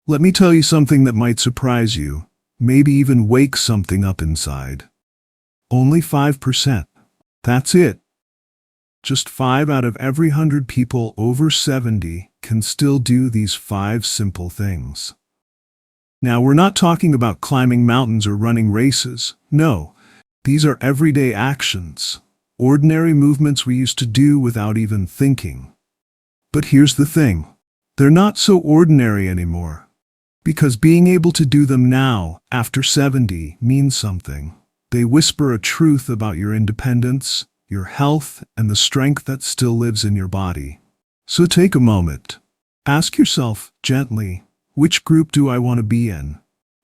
Let me tell you something that might surprise you, maybe even wake something up inside. Only 5%. That's it. Just 5 out of every 100 people over 70 can still do these 5 simple things. Now, we're not talking about climbing mountains or running races. No, these are everyday actions, ordinary movements we used to do without even thinking. But here's the thing, they're not so ordinary anymore, because being able to do them now, after 70, means something. They whisper a truth about your independence, your health, and the strength that still lives in your body. So take a moment. Ask yourself, gently, which group do I want to be in?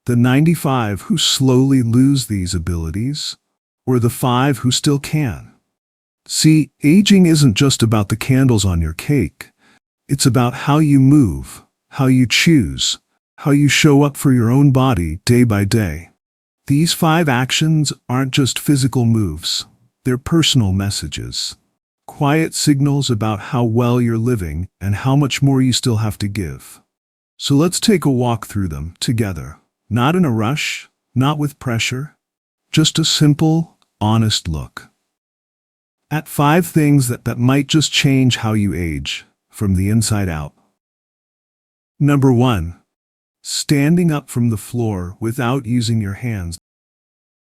The 95 who slowly lose these abilities, or the 5 who still can? See, aging isn't just about the candles on your cake. It's about how you move, how you choose, how you show up for your own body day by day. These 5 actions aren't just physical moves. They're personal messages. Quiet signals about how well you're living and how much more you still have to give. So let's take a walk through them together. Not in a rush, not with pressure, just a simple, honest look at 5 things that might just change how you age from the inside out. Number 1. Standing up from the floor without using your hands.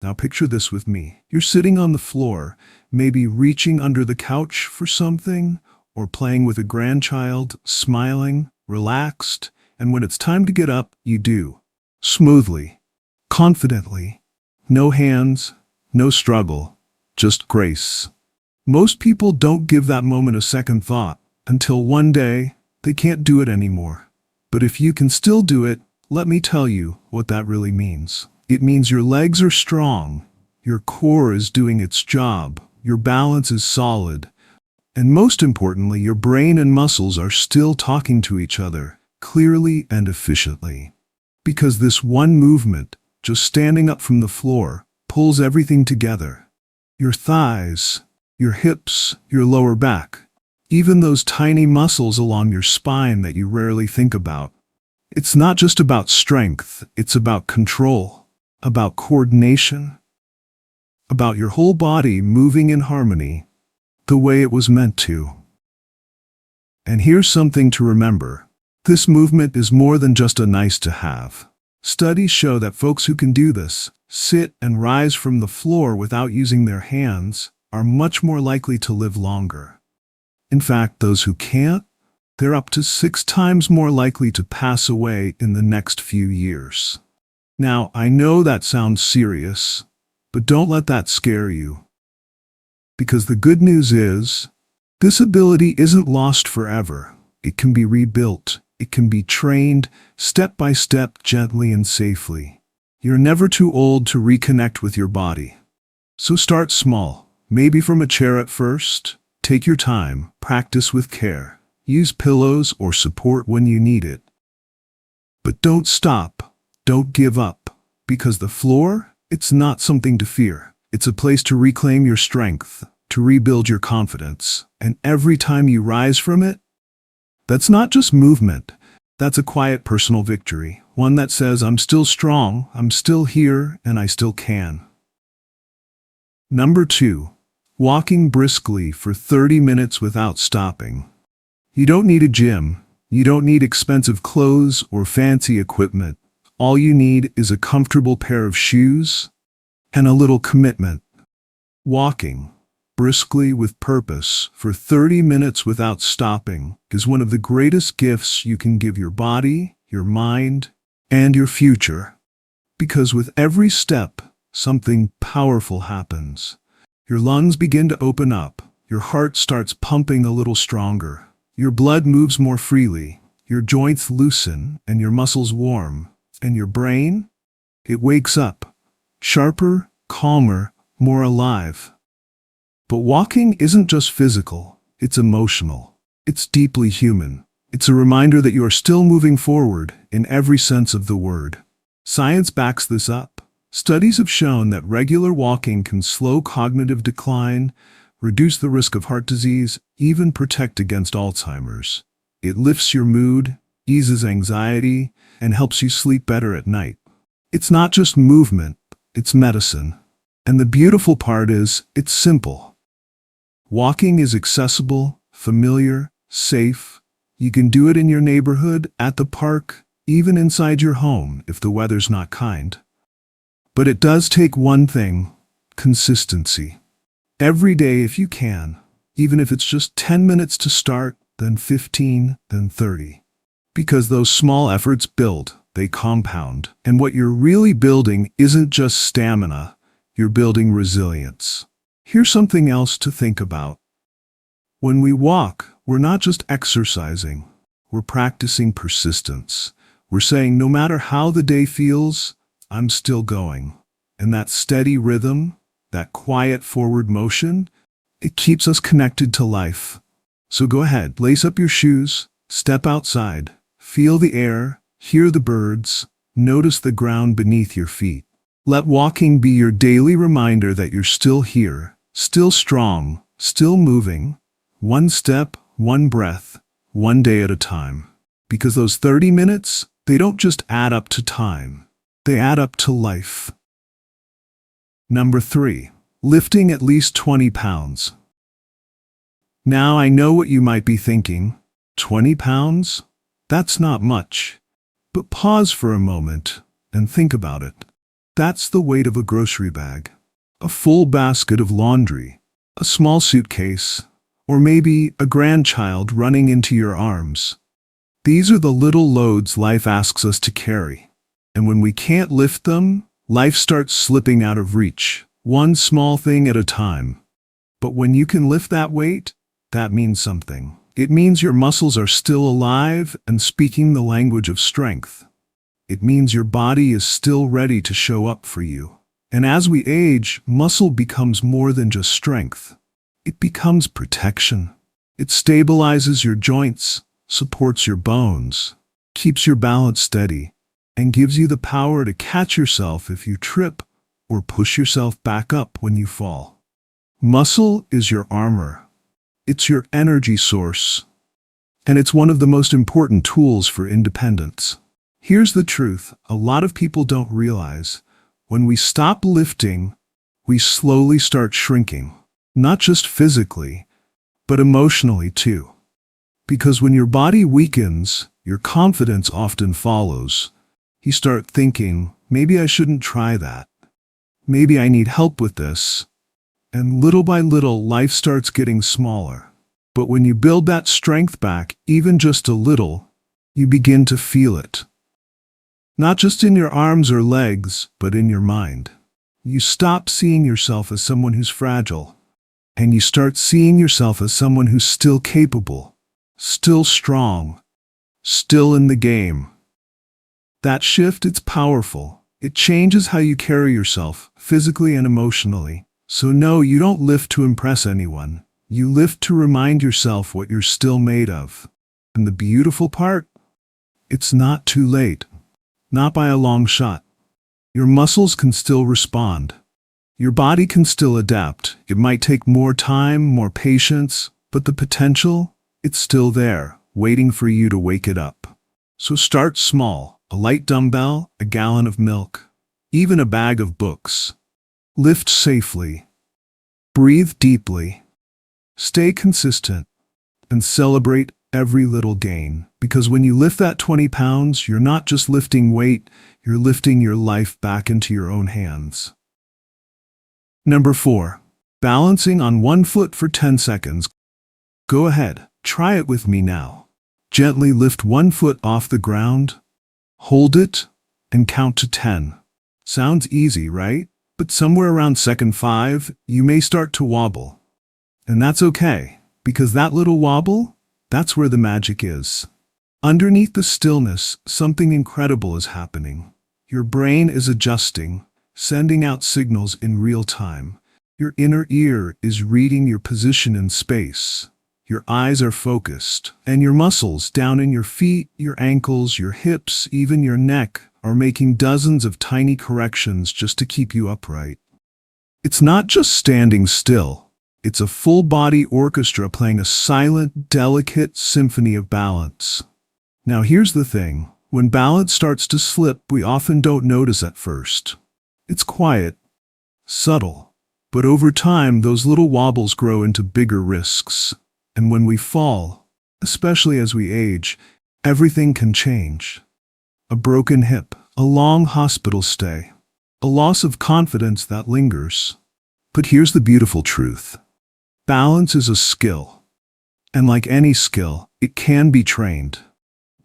Now picture this with me. You're sitting on the floor, maybe reaching under the couch for something, or playing with a grandchild, smiling, relaxed, and when it's time to get up, you do. Smoothly, confidently. No hands, no struggle, just grace. Most people don't give that moment a second thought until one day they can't do it anymore. But if you can still do it, let me tell you what that really means. It means your legs are strong, your core is doing its job, your balance is solid, and most importantly, your brain and muscles are still talking to each other, clearly and efficiently. Because this one movement, just standing up from the floor, pulls everything together. Your thighs, your hips, your lower back, even those tiny muscles along your spine that you rarely think about. It's not just about strength, it's about control, about coordination, about your whole body moving in harmony, the way it was meant to. And here's something to remember. This movement is more than just a nice to have. Studies show that folks who can do this, sit and rise from the floor without using their hands, are much more likely to live longer. In fact, those who can't, they're up to 6 times more likely to pass away in the next few years. Now, I know that sounds serious, but don't let that scare you. Because the good news is, this ability isn't lost forever. It can be rebuilt. It can be trained, step by step, gently and safely. You're never too old to reconnect with your body. So start small, maybe from a chair at first. Take your time, practice with care. Use pillows or support when you need it. But don't stop, don't give up, because the floor, it's not something to fear. It's a place to reclaim your strength, to rebuild your confidence, and every time you rise from it, that's not just movement, that's a quiet personal victory, one that says, I'm still strong, I'm still here, and I still can. Number 2. Walking briskly for 30 minutes without stopping. You don't need a gym, you don't need expensive clothes or fancy equipment. All you need is a comfortable pair of shoes and a little commitment. Walking briskly with purpose for 30 minutes without stopping is one of the greatest gifts you can give your body, your mind, and your future. Because with every step, something powerful happens. Your lungs begin to open up, your heart starts pumping a little stronger, your blood moves more freely, your joints loosen and your muscles warm, and your brain, it wakes up, sharper, calmer, more alive. But walking isn't just physical, it's emotional. It's deeply human. It's a reminder that you are still moving forward in every sense of the word. Science backs this up. Studies have shown that regular walking can slow cognitive decline, reduce the risk of heart disease, even protect against Alzheimer's. It lifts your mood, eases anxiety, and helps you sleep better at night. It's not just movement, it's medicine. And the beautiful part is, it's simple. Walking is accessible, familiar, safe. You can do it in your neighborhood, at the park, even inside your home if the weather's not kind. But it does take one thing: consistency. Every day if you can, even if it's just 10 minutes to start, then 15, then 30. Because those small efforts build, they compound. And what you're really building isn't just stamina, you're building resilience. Here's something else to think about. When we walk, we're not just exercising, we're practicing persistence. We're saying, no matter how the day feels, I'm still going. And that steady rhythm, that quiet forward motion, it keeps us connected to life. So go ahead, lace up your shoes, step outside, feel the air, hear the birds, notice the ground beneath your feet. Let walking be your daily reminder that you're still here, still strong, still moving, one step, one breath, one day at a time. Because those 30 minutes, they don't just add up to time, they add up to life. Number 3. Lifting at least 20 pounds. Now I know what you might be thinking. 20 pounds? That's not much. But pause for a moment and think about it. That's the weight of a grocery bag, a full basket of laundry, a small suitcase, or maybe a grandchild running into your arms. These are the little loads life asks us to carry. And when we can't lift them, life starts slipping out of reach, one small thing at a time. But when you can lift that weight, that means something. It means your muscles are still alive and speaking the language of strength. It means your body is still ready to show up for you. And as we age, muscle becomes more than just strength. It becomes protection. It stabilizes your joints, supports your bones, keeps your balance steady, and gives you the power to catch yourself if you trip or push yourself back up when you fall. Muscle is your armor. It's your energy source. And it's one of the most important tools for independence. Here's the truth: a lot of people don't realize when we stop lifting, we slowly start shrinking, not just physically, but emotionally too. Because when your body weakens, your confidence often follows. You start thinking, maybe I shouldn't try that. Maybe I need help with this. And little by little, life starts getting smaller. But when you build that strength back, even just a little, you begin to feel it. Not just in your arms or legs, but in your mind. You stop seeing yourself as someone who's fragile, and you start seeing yourself as someone who's still capable, still strong, still in the game. That shift, it's powerful. It changes how you carry yourself, physically and emotionally. So no, you don't lift to impress anyone. You lift to remind yourself what you're still made of. And the beautiful part? It's not too late. Not by a long shot. Your muscles can still respond. Your body can still adapt. It might take more time, more patience, but the potential, it's still there, waiting for you to wake it up. So start small: a light dumbbell, a gallon of milk, even a bag of books. Lift safely. Breathe deeply. Stay consistent. And celebrate every little gain. Because when you lift that 20 pounds, you're not just lifting weight, you're lifting your life back into your own hands. Number 4. Balancing on one foot for 10 seconds. Go ahead, try it with me now. Gently lift one foot off the ground, hold it, and count to 10. Sounds easy, right? But somewhere around second 5, you may start to wobble. And that's okay, because that little wobble, that's where the magic is. Underneath the stillness, something incredible is happening. Your brain is adjusting, sending out signals in real time. Your inner ear is reading your position in space. Your eyes are focused, and your muscles down in your feet, your ankles, your hips, even your neck are making dozens of tiny corrections just to keep you upright. It's not just standing still. It's a full-body orchestra playing a silent, delicate symphony of balance. Now here's the thing. When balance starts to slip, we often don't notice at first. It's quiet, subtle, but over time those little wobbles grow into bigger risks. And when we fall, especially as we age, everything can change. A broken hip, a long hospital stay, a loss of confidence that lingers. But here's the beautiful truth. Balance is a skill. And like any skill, it can be trained.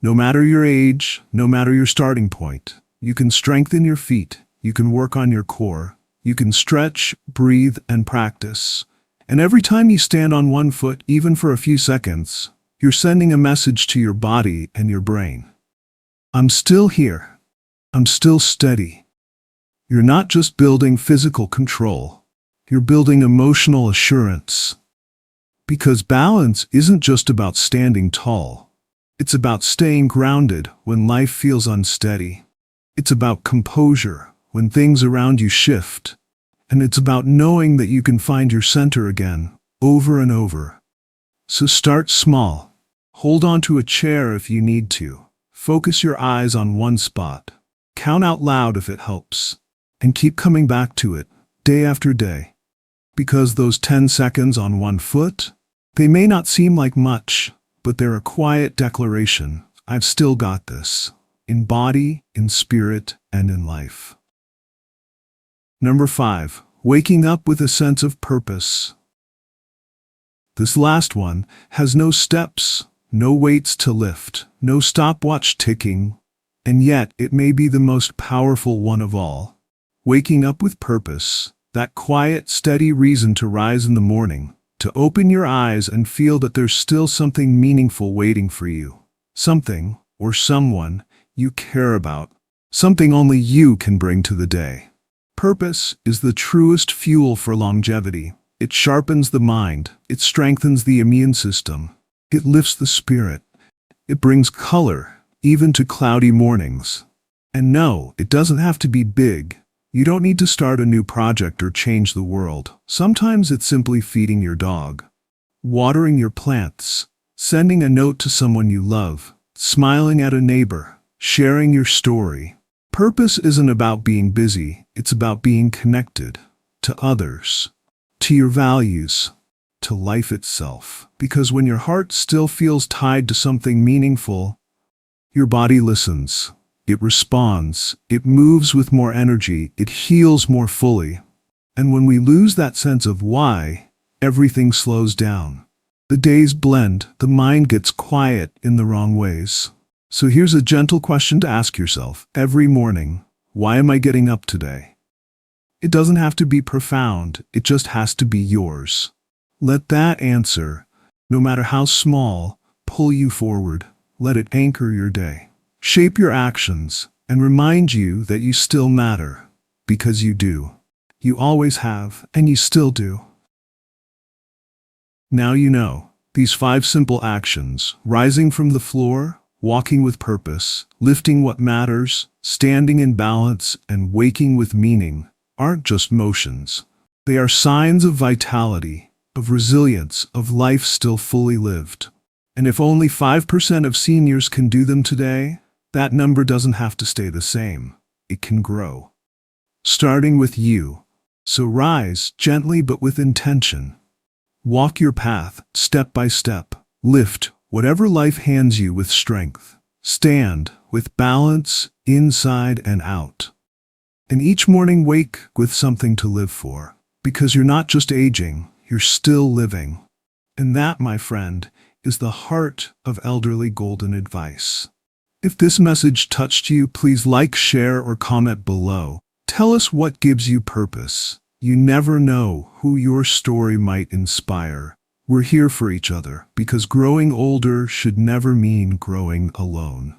No matter your age, no matter your starting point, you can strengthen your feet, you can work on your core, you can stretch, breathe, and practice. And every time you stand on one foot, even for a few seconds, you're sending a message to your body and your brain. I'm still here. I'm still steady. You're not just building physical control. You're building emotional assurance. Because balance isn't just about standing tall. It's about staying grounded when life feels unsteady. It's about composure when things around you shift. And it's about knowing that you can find your center again, over and over. So start small. Hold on to a chair if you need to. Focus your eyes on one spot. Count out loud if it helps. And keep coming back to it, day after day. Because those 10 seconds on one foot, they may not seem like much, but they're a quiet declaration. I've still got this. In body, in spirit, and in life. Number 5. Waking up with a sense of purpose. This last one has no steps, no weights to lift, no stopwatch ticking, and yet it may be the most powerful one of all. Waking up with purpose, that quiet, steady reason to rise in the morning, to open your eyes and feel that there's still something meaningful waiting for you. Something, or someone, you care about. Something only you can bring to the day. Purpose is the truest fuel for longevity. It sharpens the mind. It strengthens the immune system. It lifts the spirit. It brings color, even to cloudy mornings. And no, it doesn't have to be big. You don't need to start a new project or change the world. Sometimes it's simply feeding your dog, watering your plants, sending a note to someone you love, smiling at a neighbor, sharing your story. Purpose isn't about being busy, it's about being connected to others, to your values, to life itself. Because when your heart still feels tied to something meaningful, your body listens. It responds, it moves with more energy, it heals more fully. And when we lose that sense of why, everything slows down. The days blend, the mind gets quiet in the wrong ways. So here's a gentle question to ask yourself every morning. Why am I getting up today? It doesn't have to be profound, it just has to be yours. Let that answer, no matter how small, pull you forward. Let it anchor your day. Shape your actions, and remind you that you still matter, because you do. You always have, and you still do. Now you know, these 5 simple actions, rising from the floor, walking with purpose, lifting what matters, standing in balance, and waking with meaning, aren't just motions. They are signs of vitality, of resilience, of life still fully lived. And if only 5% of seniors can do them today, that number doesn't have to stay the same. It can grow. Starting with you. So rise, gently but with intention. Walk your path, step by step. Lift whatever life hands you with strength. Stand with balance, inside and out. And each morning wake with something to live for. Because you're not just aging, you're still living. And that, my friend, is the heart of elderly golden advice. If this message touched you, please like, share, or comment below. Tell us what gives you purpose. You never know who your story might inspire. We're here for each other, because growing older should never mean growing alone.